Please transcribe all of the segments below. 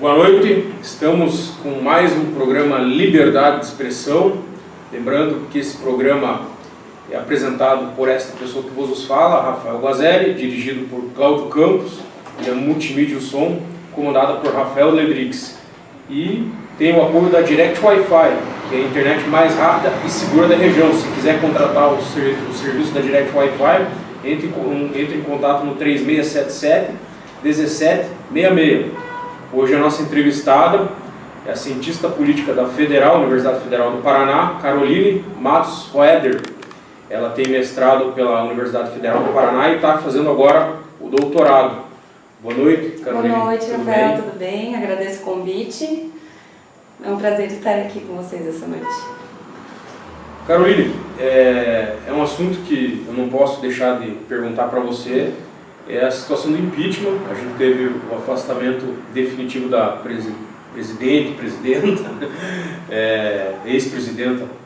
Boa noite, estamos com mais um programa Liberdade de Expressão. Lembrando que esse programa é apresentado por esta pessoa que vos fala, Rafael Guazelli, dirigido por Cláudio Campos, e a Multimídia e Som, comandada por Rafael Ledrix. E tem o apoio da Direct Wi-Fi, que é a internet mais rápida e segura da região. Se quiser contratar o serviço da Direct Wi-Fi, entre em contato no 3677-1766. Hoje a nossa entrevistada é a cientista política da Universidade Federal do Paraná, Caroline Matos Roeder. Ela tem mestrado pela Universidade Federal do Paraná e está fazendo agora o doutorado. Boa noite, Caroline. Boa noite, Rafael, tudo bem? Agradeço o convite. É um prazer estar aqui com vocês essa noite. Caroline, é um assunto que eu não posso deixar de perguntar para você. É a situação do impeachment. A gente teve o afastamento definitivo da presidenta,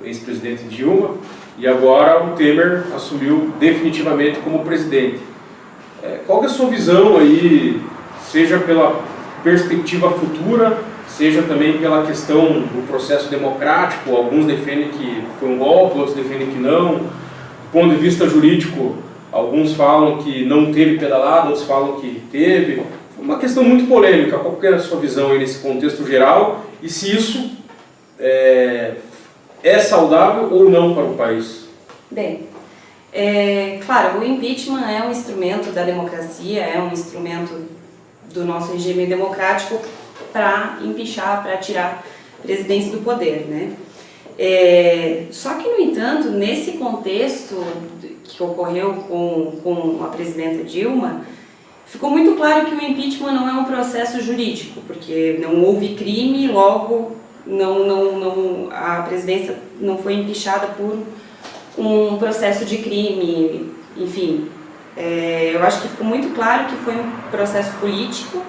ex-presidente Dilma, e agora o Temer assumiu definitivamente como presidente. Qual que é a sua visão aí, seja pela perspectiva futura, seja também pela questão do processo democrático? Alguns defendem que foi um golpe, outros defendem que não. Do ponto de vista jurídico, alguns falam que não teve pedalada, outros falam que teve. Uma questão muito polêmica. Qual que é a sua visão aí nesse contexto geral e se isso é saudável ou não para o país? Bem, claro, o impeachment é um instrumento da democracia, é um instrumento do nosso regime democrático para empichar, para tirar presidentes do poder, né? Só que, no entanto, nesse contexto que ocorreu com a presidenta Dilma, ficou muito claro que o impeachment não é um processo jurídico, porque não houve crime, logo a presidência não foi empichada por um processo de crime, enfim. Eu acho que ficou muito claro que foi um processo político,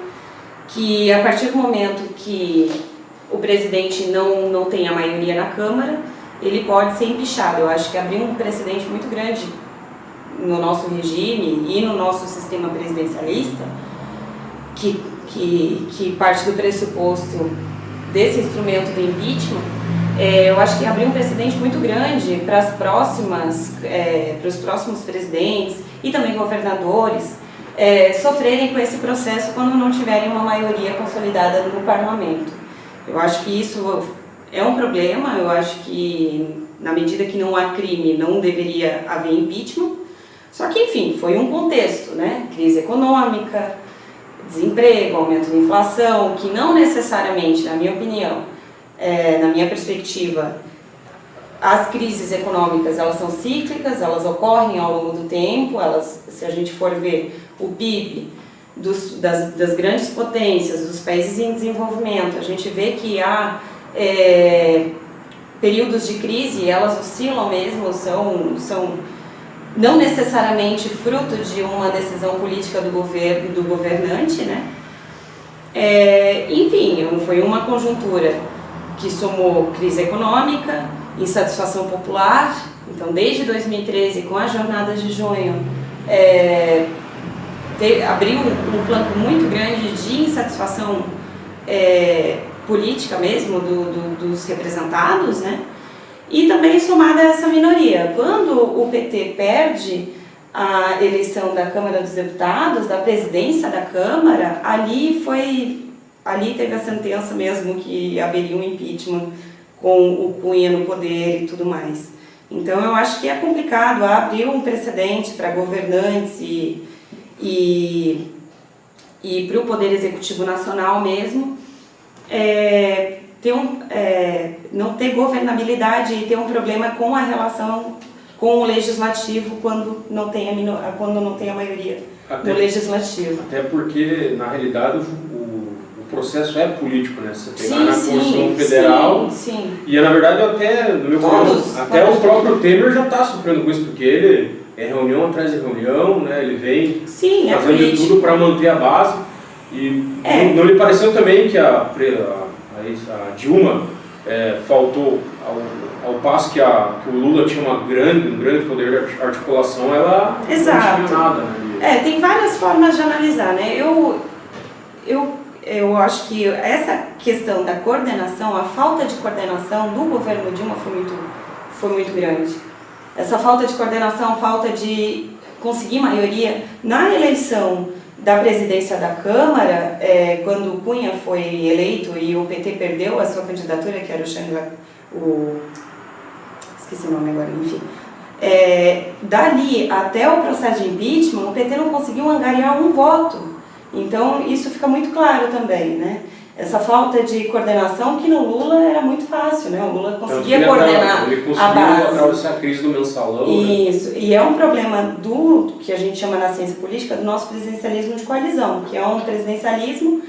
que a partir do momento que o presidente não tem a maioria na Câmara, ele pode ser empichado. Eu acho que abriu um precedente muito grande no nosso regime e no nosso sistema presidencialista, que parte do pressuposto desse instrumento do impeachment, eu acho que abriu um precedente muito grande para os próximos presidentes e também governadores sofrerem com esse processo quando não tiverem uma maioria consolidada no parlamento. Eu acho que isso é um problema. Eu acho que, na medida que não há crime, não deveria haver impeachment. Só que, enfim, foi um contexto, né? Crise econômica, desemprego, aumento da inflação, que não necessariamente, na minha opinião, na minha perspectiva, as crises econômicas, elas são cíclicas, elas ocorrem ao longo do tempo. Se a gente for ver o PIB das grandes potências, dos países em desenvolvimento, a gente vê que há períodos de crise, elas oscilam mesmo, são não necessariamente fruto de uma decisão política do governante, né? Enfim, foi uma conjuntura que somou crise econômica, insatisfação popular. Então, desde 2013, com as jornadas de junho, abriu um flanco muito grande de insatisfação política mesmo dos representados, né? E também somada a essa minoria. Quando o PT perde a eleição da Câmara dos Deputados, da presidência da Câmara, ali teve a sentença mesmo que haveria um impeachment com o Cunha no poder e tudo mais. Então eu acho que é complicado, abrir um precedente para governantes e para o Poder Executivo Nacional mesmo, não ter governabilidade e ter um problema com a relação com o Legislativo quando não tem a maioria no Legislativo. Até porque, na realidade, o processo é político, né? Você pegar na Constituição Federal, sim. E na verdade até, no meu caso, até o próprio Temer já está sofrendo com isso, porque ele é reunião atrás de reunião, né? Ele vem fazendo de tudo para manter a base. E não lhe pareceu também que a Dilma faltou, ao passo que o Lula tinha um grande poder de articulação, ela não tinha nada, né? Tem várias formas de analisar, né? eu acho que essa questão da coordenação, a falta de coordenação do governo Dilma foi muito grande. Essa falta de coordenação, a falta de conseguir maioria na eleição da presidência da Câmara, quando o Cunha foi eleito e o PT perdeu a sua candidatura, que era esqueci o nome agora, enfim. Dali até o processo de impeachment, o PT não conseguiu angariar um voto. Então, isso fica muito claro também, né? Essa falta de coordenação, que no Lula era muito fácil, né? O Lula conseguia coordenar ele conseguiu a base. atravessar a crise do mensalão. Isso, né? E é um problema do que a gente chama na ciência política do nosso presidencialismo de coalizão, que é um presidencialismo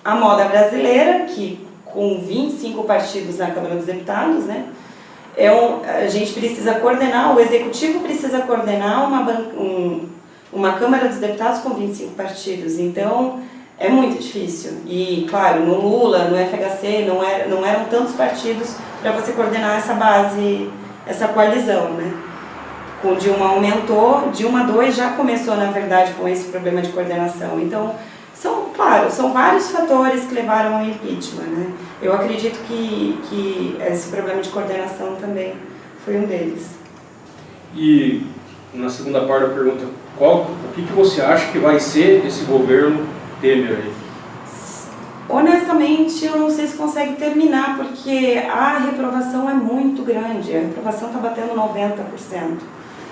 à moda brasileira, que com 25 partidos na Câmara dos Deputados, né? A gente precisa coordenar, o Executivo precisa coordenar uma Câmara dos Deputados com 25 partidos, então é muito difícil. E, claro, no Lula, no FHC, não eram tantos partidos para você coordenar essa base, essa coalizão, né? Com Dilma aumentou, Dilma 2 já começou, na verdade, com esse problema de coordenação. Então, são vários fatores que levaram ao impeachment, né? Eu acredito que esse problema de coordenação também foi um deles. E, na segunda parte da pergunta, o que você acha que vai ser esse governo Temer aí? Honestamente, eu não sei se consegue terminar, porque a reprovação é muito grande. A reprovação está batendo 90%,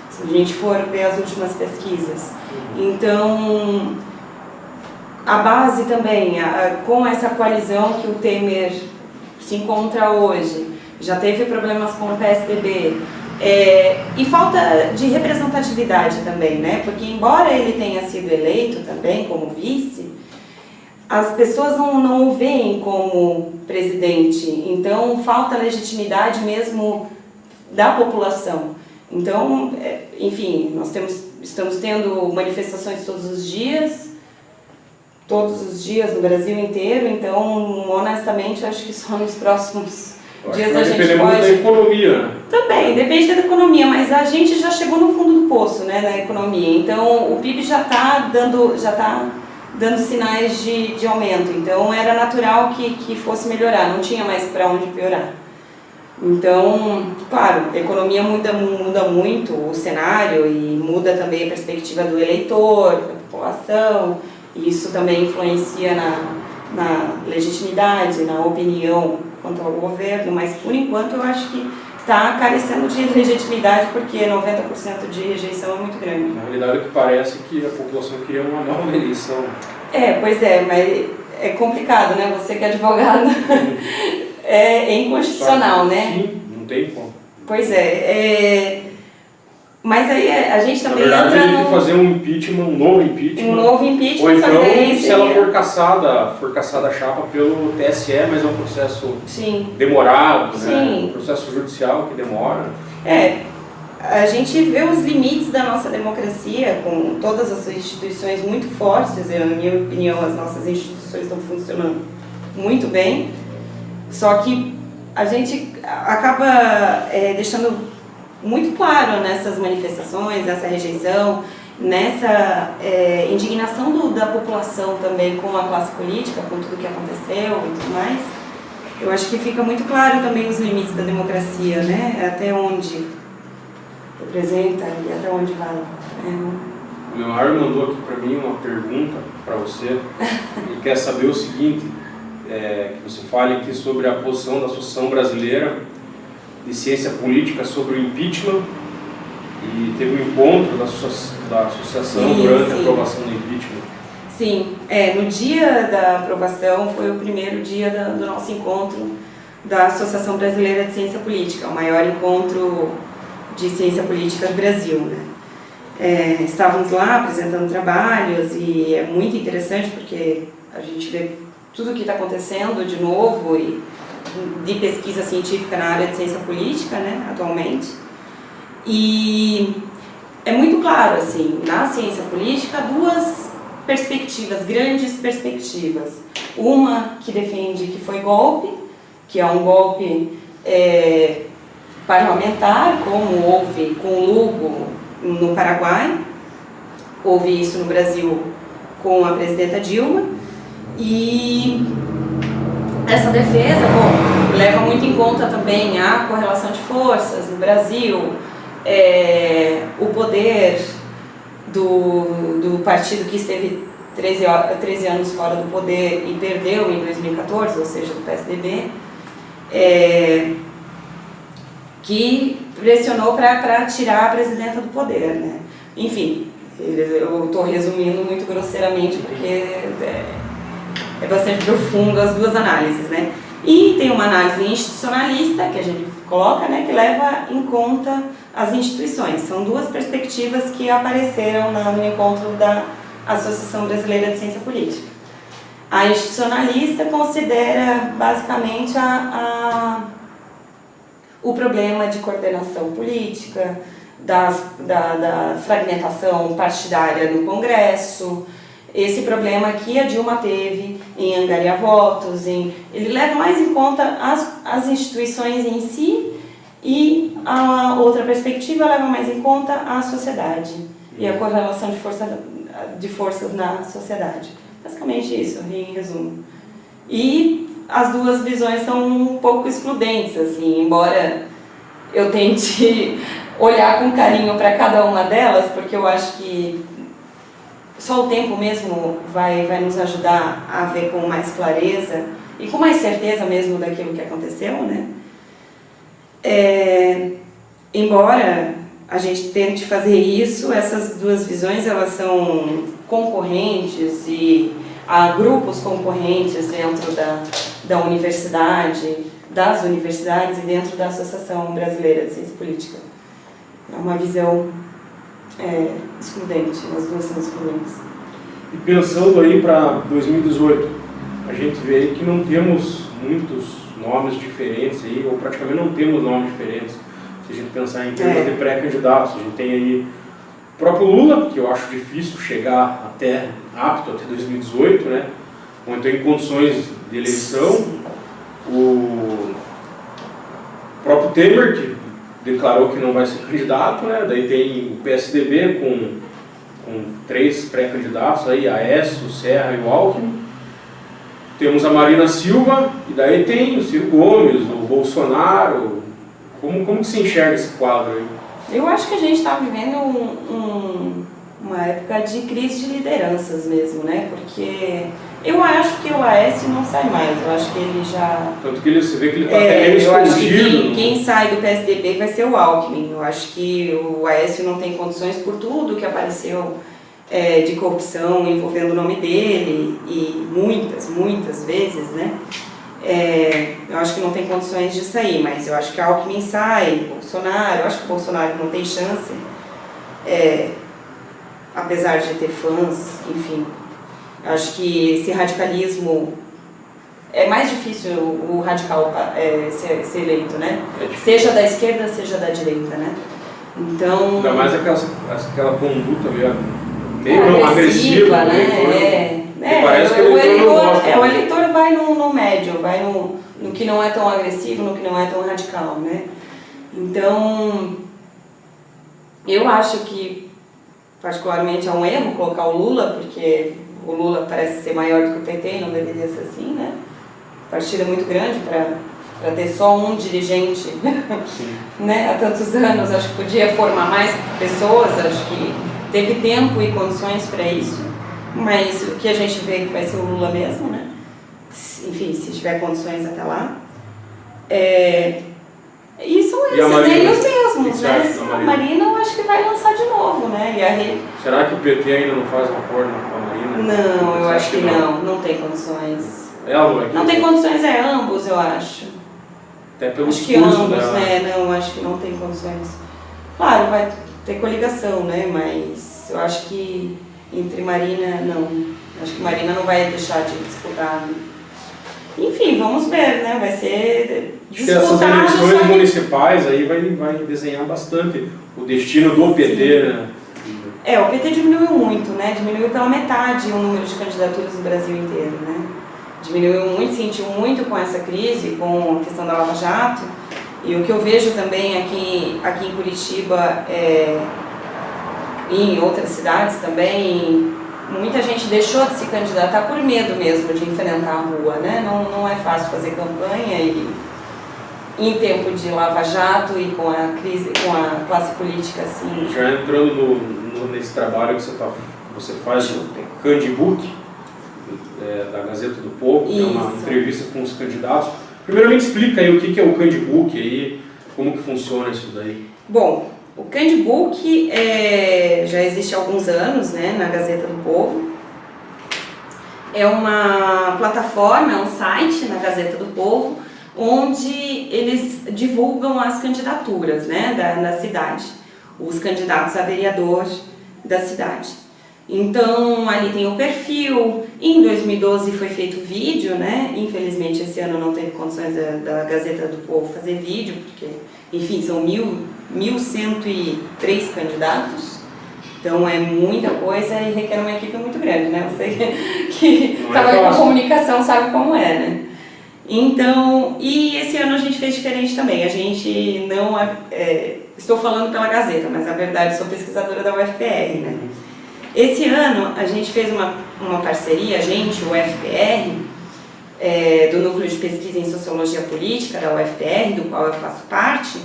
se a gente for ver as últimas pesquisas. Então, a base também, com essa coalizão que o Temer se encontra hoje, já teve problemas com o PSDB, e falta de representatividade também, né? Porque embora ele tenha sido eleito também como vice, as pessoas não o veem como presidente, então falta legitimidade mesmo da população. Então, enfim, estamos tendo manifestações todos os dias no Brasil inteiro, então, honestamente, acho que só nos próximos dias a gente pode... Depende muito da economia, né? Também, depende da economia, mas a gente já chegou no fundo do poço, né, na economia, então o PIB já está dando sinais de aumento, então era natural que fosse melhorar, não tinha mais para onde piorar. Então, claro, a economia muda muito o cenário e muda também a perspectiva do eleitor, da população, e isso também influencia na legitimidade, na opinião quanto ao governo, mas por enquanto eu acho que está carecendo de legitimidade porque 90% de rejeição é muito grande. Na realidade, o que parece é que a população queria uma nova eleição. Pois é, mas é complicado, né? Você que é advogado, é inconstitucional, né? Sim, não tem como. Pois mas aí a gente também entra... Na verdade, ele tem que fazer um novo impeachment. Um novo impeachment. Ou então, se ela for caçada a chapa pelo TSE, mas é um processo demorado, né? Um processo judicial que demora. A gente vê os limites da nossa democracia, com todas as instituições muito fortes, na minha opinião, as nossas instituições estão funcionando muito bem, só que a gente acaba deixando muito claro nessas manifestações, nessa rejeição, nessa indignação da população também com a classe política, com tudo que aconteceu e tudo mais. Eu acho que fica muito claro também os limites da democracia, né? Até onde representa e até onde vai. O Leonardo mandou aqui para mim uma pergunta para você. Ele quer saber o seguinte, que você fale aqui sobre a posição da Associação Brasileira de Ciência Política sobre o impeachment, e teve um encontro da associação durante a aprovação do impeachment. Sim, no dia da aprovação foi o primeiro dia do nosso encontro da Associação Brasileira de Ciência Política, o maior encontro de ciência política do Brasil, né? Estávamos lá apresentando trabalhos e é muito interessante porque a gente vê tudo o que está acontecendo de novo e de pesquisa científica na área de ciência política, né, atualmente. E é muito claro, assim, na ciência política, duas perspectivas, grandes perspectivas. Uma que defende que foi golpe, que é um golpe parlamentar, como houve com o Lugo no Paraguai, houve isso no Brasil com a presidenta Dilma, E essa defesa, bom, leva muito em conta também a correlação de forças no Brasil, o poder do partido que esteve 13 anos fora do poder e perdeu em 2014, ou seja, do PSDB, que pressionou para tirar a presidenta do poder, né? Enfim, eu estou resumindo muito grosseiramente porque é bastante profundo as duas análises, né? E tem uma análise institucionalista que a gente coloca, né, que leva em conta as instituições. São duas perspectivas que apareceram no encontro da Associação Brasileira de Ciência Política. A institucionalista considera basicamente o problema de coordenação política, da fragmentação partidária no Congresso, esse problema que a Dilma teve em angariar votos, ele leva mais em conta as instituições em si, e a outra perspectiva leva mais em conta a sociedade e a correlação de forças na sociedade. Basicamente isso, em resumo. E as duas visões são um pouco excludentes, assim, embora eu tente olhar com carinho para cada uma delas, porque eu acho que só o tempo mesmo vai nos ajudar a ver com mais clareza e com mais certeza mesmo daquilo que aconteceu, né? Embora a gente tente fazer isso, essas duas visões elas são concorrentes e há grupos concorrentes dentro da universidade, das universidades e dentro da Associação Brasileira de Ciência Política. É uma visão excludente, as duas são excludentes. E pensando aí para 2018, a gente vê aí que não temos muitos nomes diferentes aí, ou praticamente não temos nomes diferentes, se a gente pensar em termos de pré-candidatos. A gente tem aí o próprio Lula, que eu acho difícil chegar apto até 2018, né? Ou então em condições de eleição. O próprio Temer, que declarou que não vai ser candidato, né? Daí tem o PSDB com 3 pré-candidatos, aí, Aécio, Serra e o Alckmin. Temos a Marina Silva, e daí tem o Ciro Gomes, o Bolsonaro. Como que se enxerga esse quadro aí? Eu acho que a gente está vivendo uma época de crise de lideranças mesmo, né? Porque eu acho que o Aécio não sai mais, eu acho que ele já... Tanto que você vê que ele está até meio escondido. Eu acho que quem sai do PSDB vai ser o Alckmin. Eu acho que o Aécio não tem condições por tudo que apareceu de corrupção envolvendo o nome dele, e muitas vezes, né? Eu acho que não tem condições de sair, mas eu acho que a Alckmin sai, Bolsonaro, eu acho que o Bolsonaro não tem chance, apesar de ter fãs, enfim. Eu acho que esse radicalismo, é mais difícil o radical ser eleito, né? Seja da esquerda, seja da direita, né? Então... Ainda mais aquela conduta meio agressiva, né? Parece que o eleitor vai no médio, vai no que não é tão agressivo, no que não é tão radical, né? Então, eu acho que, particularmente, é um erro colocar o Lula, porque o Lula parece ser maior do que o PT, e não deveria ser assim, né? O partido é muito grande para ter só um dirigente, né? Há tantos anos, acho que podia formar mais pessoas, acho que teve tempo e condições para isso. Mas o que a gente vê que vai ser o Lula mesmo, né? Enfim, se tiver condições até lá. E são esses, né? E os mesmos, né? A Marina eu acho que vai lançar de novo, né? Será que o PT ainda não faz um acordo com a Marina? Não, eu acho que não tem condições. Não tem condições, ambos, eu acho. Até pelo acho que ambos, né? Não, acho que não tem condições. Claro, vai ter coligação, né? Mas eu acho que entre Marina, não. Acho que Marina não vai deixar de disputar. Enfim, vamos ver, né? Vai ser disputado. Essas eleições municipais aí vai desenhar bastante o destino do PT, né? O PT diminuiu muito, né? Diminuiu pela metade o número de candidaturas no Brasil inteiro, né? Diminuiu muito, sentiu muito com essa crise, com a questão da Lava Jato. E o que eu vejo também aqui em Curitiba, e em outras cidades também, muita gente deixou de se candidatar por medo mesmo de enfrentar a rua, né? Não é fácil fazer campanha e em tempo de Lava Jato e com a crise, com a classe política assim. Já entrando nesse trabalho que você faz no Candibook, da Gazeta do Povo, que é uma entrevista com os candidatos. Primeiramente explica aí o que é o Candibook aí, como que funciona isso daí. Bom, o Candibook já existe há alguns anos, né, na Gazeta do Povo. É uma plataforma, é um site na Gazeta do Povo, onde eles divulgam as candidaturas, né, da cidade, os candidatos a vereador da cidade. Então, ali tem o perfil. Em 2012 foi feito vídeo, né? Infelizmente esse ano não teve condições da Gazeta do Povo fazer vídeo, porque, enfim, são 1.103 candidatos. Então é muita coisa e requer uma equipe muito grande, né? Você que trabalha com comunicação sabe como é, né? Então, e esse ano a gente fez diferente também. A gente não... estou falando pela Gazeta, mas na verdade sou pesquisadora da UFPR, né? Esse ano a gente fez uma parceria, o UFPR, do Núcleo de Pesquisa em Sociologia Política da UFPR, do qual eu faço parte,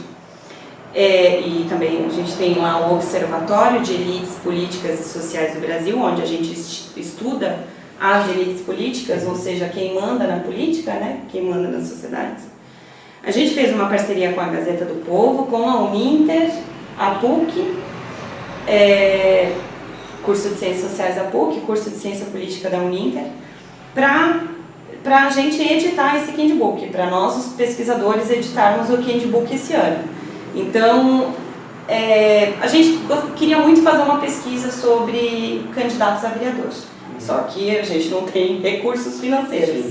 e também a gente tem lá o Observatório de Elites Políticas e Sociais do Brasil, onde a gente estuda as elites políticas, ou seja, quem manda na política, né? Quem manda nas sociedades. A gente fez uma parceria com a Gazeta do Povo, com a Uninter, a PUC, curso de Ciências Sociais da PUC, curso de Ciência Política da Uninter, para a gente editar esse Candibook, para nós, os pesquisadores, editarmos o Candibook esse ano. Então, a gente queria muito fazer uma pesquisa sobre candidatos a vereadores, só que a gente não tem recursos financeiros.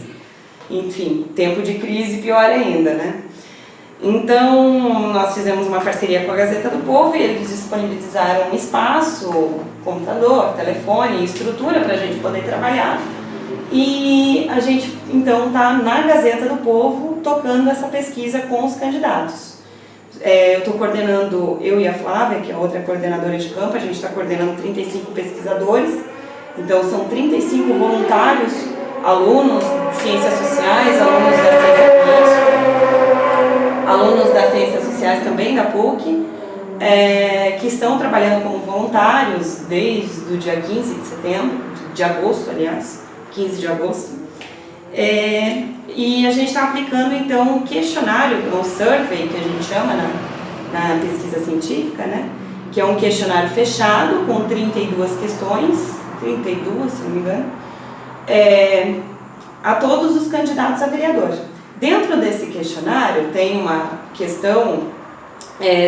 Enfim, tempo de crise pior ainda, né? Então, nós fizemos uma parceria com a Gazeta do Povo e eles disponibilizaram um espaço, computador, telefone, estrutura para a gente poder trabalhar. E a gente, então, está na Gazeta do Povo tocando essa pesquisa com os candidatos. Eu estou coordenando, eu e a Flávia, que é outra coordenadora de campo, a gente está coordenando 35 pesquisadores. Então, são 35 voluntários, alunos de ciências sociais, alunos da ciência política, alunos das ciências sociais também da PUC, que estão trabalhando como voluntários desde o dia 15 de setembro, de agosto, aliás, 15 de agosto. E a gente está aplicando, então, um questionário, um survey, que a gente chama na pesquisa científica, né? Que é um questionário fechado com 32 questões, 32, se não me engano, a todos os candidatos a vereador. Dentro desse questionário tem uma questão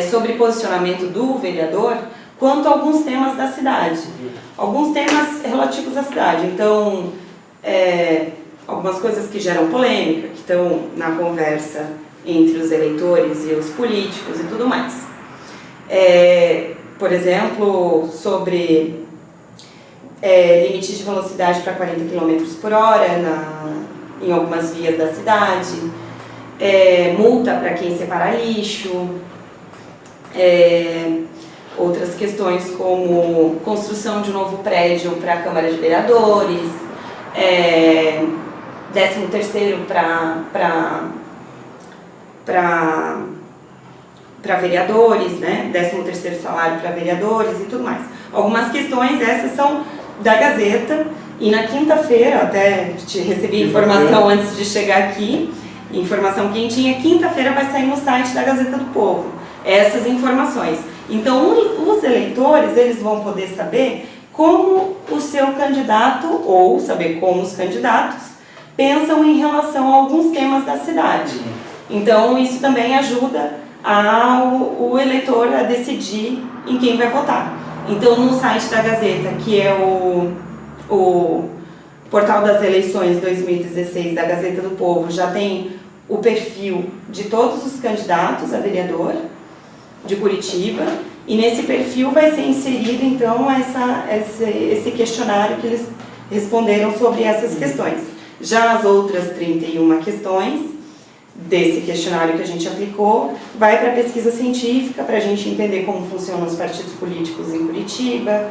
sobre posicionamento do vereador quanto a alguns temas da cidade, alguns temas relativos à cidade. Então, algumas coisas que geram polêmica, que estão na conversa entre os eleitores e os políticos e tudo mais. Por exemplo, sobre limite de velocidade para 40 km por hora em algumas vias da cidade, multa para quem separa lixo, outras questões como construção de um novo prédio para a Câmara de Vereadores, 13º para vereadores, né? 13º salário para vereadores e tudo mais. Algumas questões, essas são da Gazeta, e na quinta-feira, até te recebi informação antes de chegar aqui, informação quentinha, quinta-feira vai sair no site da Gazeta do Povo essas informações. Então, os eleitores, eles vão poder saber como o seu candidato, ou saber como os candidatos, pensam em relação a alguns temas da cidade. Então, isso também ajuda o eleitor a decidir em quem vai votar. Então, no site da Gazeta, que é o portal das eleições 2016 da Gazeta do Povo, já tem o perfil de todos os candidatos a vereador de Curitiba, e nesse perfil vai ser inserido, então, esse questionário que eles responderam sobre essas questões. Já as outras 31 questões desse questionário que a gente aplicou, vai para a pesquisa científica, para a gente entender como funcionam os partidos políticos em Curitiba,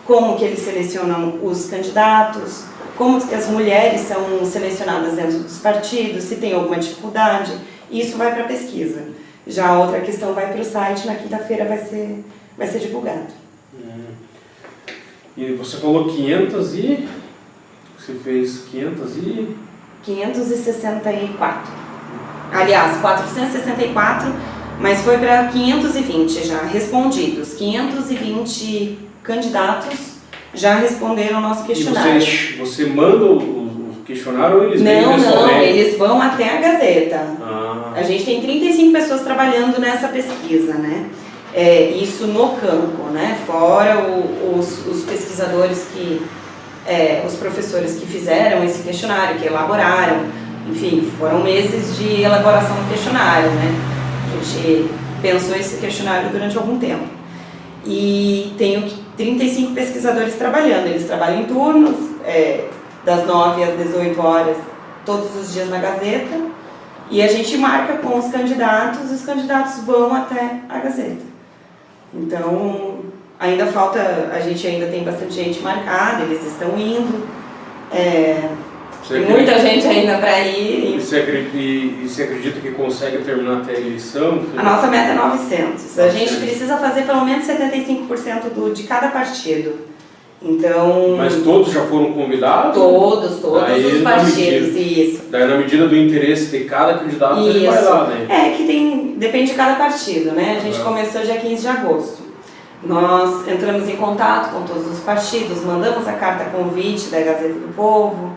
como que eles selecionam os candidatos, como que as mulheres são selecionadas dentro dos partidos, se tem alguma dificuldade. Isso vai para a pesquisa. Já a outra questão vai para o site, na quinta-feira vai ser divulgado. E você falou 500 e... Você fez 500 e... 564. Aliás, 464, mas foi para 520 já respondidos. 520 candidatos já responderam ao nosso questionário. E você manda o questionário ou eles vêm pessoalmente? Não, eles vão até a Gazeta. Ah. A gente tem 35 pessoas trabalhando nessa pesquisa, né? Isso no campo, né? Fora os pesquisadores os professores que fizeram esse questionário, que elaboraram, enfim, foram meses de elaboração do questionário, né? A gente pensou esse questionário durante algum tempo. E tenho 35 pesquisadores trabalhando, eles trabalham em turnos, das 9 às 18 horas, todos os dias na Gazeta, e a gente marca com os candidatos vão até a Gazeta. Então, ainda falta, a gente ainda tem bastante gente marcada, eles estão indo, tem muita gente ainda para ir. E você acredita que consegue terminar até a eleição? A nossa meta é 900. A gente precisa fazer pelo menos 75% de cada partido. Então... Mas todos já foram convidados? Todos os partidos, isso. Daí na medida do interesse de cada candidato, ele vai lá, né? Depende de cada partido, né? A gente começou dia 15 de agosto. Nós entramos em contato com todos os partidos, mandamos a carta convite da Gazeta do Povo,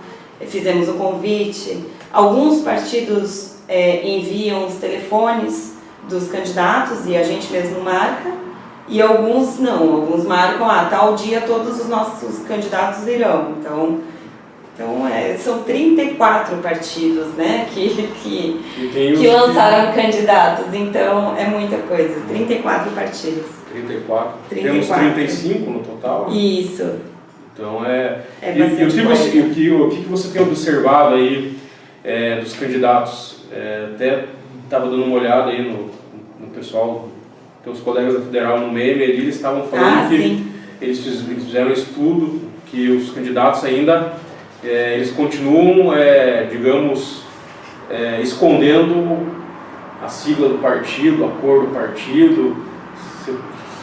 fizemos o convite. Alguns partidos enviam os telefones dos candidatos e a gente mesmo marca. E alguns não, alguns marcam, tal dia todos os nossos candidatos irão. Então são 34 partidos, né, que lançaram candidatos, então é muita coisa, 34 partidos. 34? Temos 35 no total? Isso. Então o que você tem observado aí dos candidatos? Até estava dando uma olhada aí no pessoal, teus colegas da Federal no meme, eles estavam falando que eles fizeram um estudo que os candidatos ainda eles continuam, digamos, escondendo a sigla do partido, a cor do partido. Você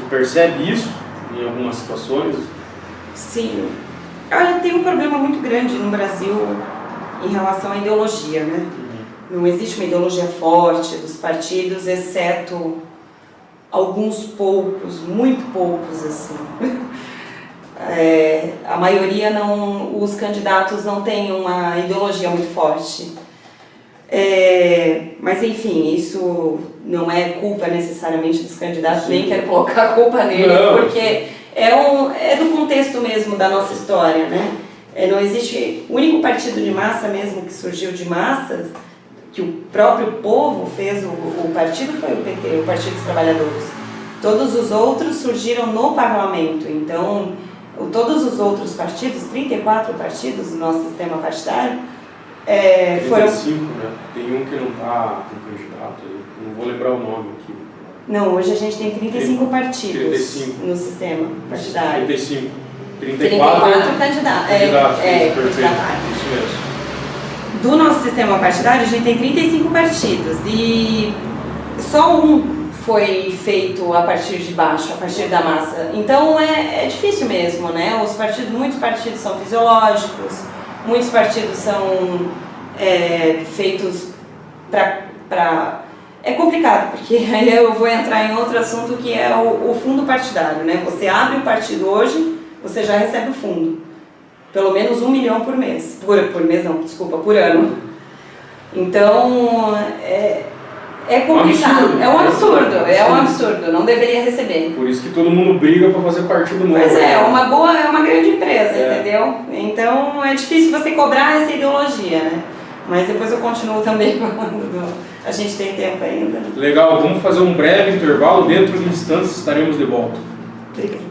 percebe isso em algumas situações? Sim. Tem um problema muito grande no Brasil em relação à ideologia, né? Não existe uma ideologia forte dos partidos, exceto alguns poucos, muito poucos, assim. A maioria os candidatos não têm uma ideologia muito forte. Mas enfim, isso não é culpa necessariamente dos candidatos, nem quero colocar a culpa neles, porque é do contexto mesmo da nossa história, né? Não existe, o único partido de massa mesmo que surgiu de massas, que o próprio povo fez o partido, foi o PT, o Partido dos Trabalhadores. Todos os outros surgiram no parlamento, então todos os outros partidos, 34 partidos do nosso sistema partidário, 35, né? Tem um que não está com candidato, não vou lembrar o nome aqui. Não, hoje a gente tem 35 partidos no sistema partidário. 34 candidatos. Perfeito, isso mesmo. Do nosso sistema partidário, a gente tem 35 partidos e só um foi feito a partir de baixo, a partir da massa. Então é difícil mesmo, né? Muitos partidos são fisiológicos, muitos partidos são feitos para... É complicado, porque aí eu vou entrar em outro assunto que é o fundo partidário, né? Você abre o partido hoje, você já recebe o fundo. Pelo menos 1 milhão por mês. Por ano. Então, é complicado. É um absurdo. Não deveria receber. Por isso que todo mundo briga para fazer partido novo. Pois é uma grande empresa, entendeu? Então, é difícil você cobrar essa ideologia, né? Mas depois eu continuo também falando a gente tem tempo ainda. Legal, vamos fazer um breve intervalo. Dentro de instantes estaremos de volta. Obrigada.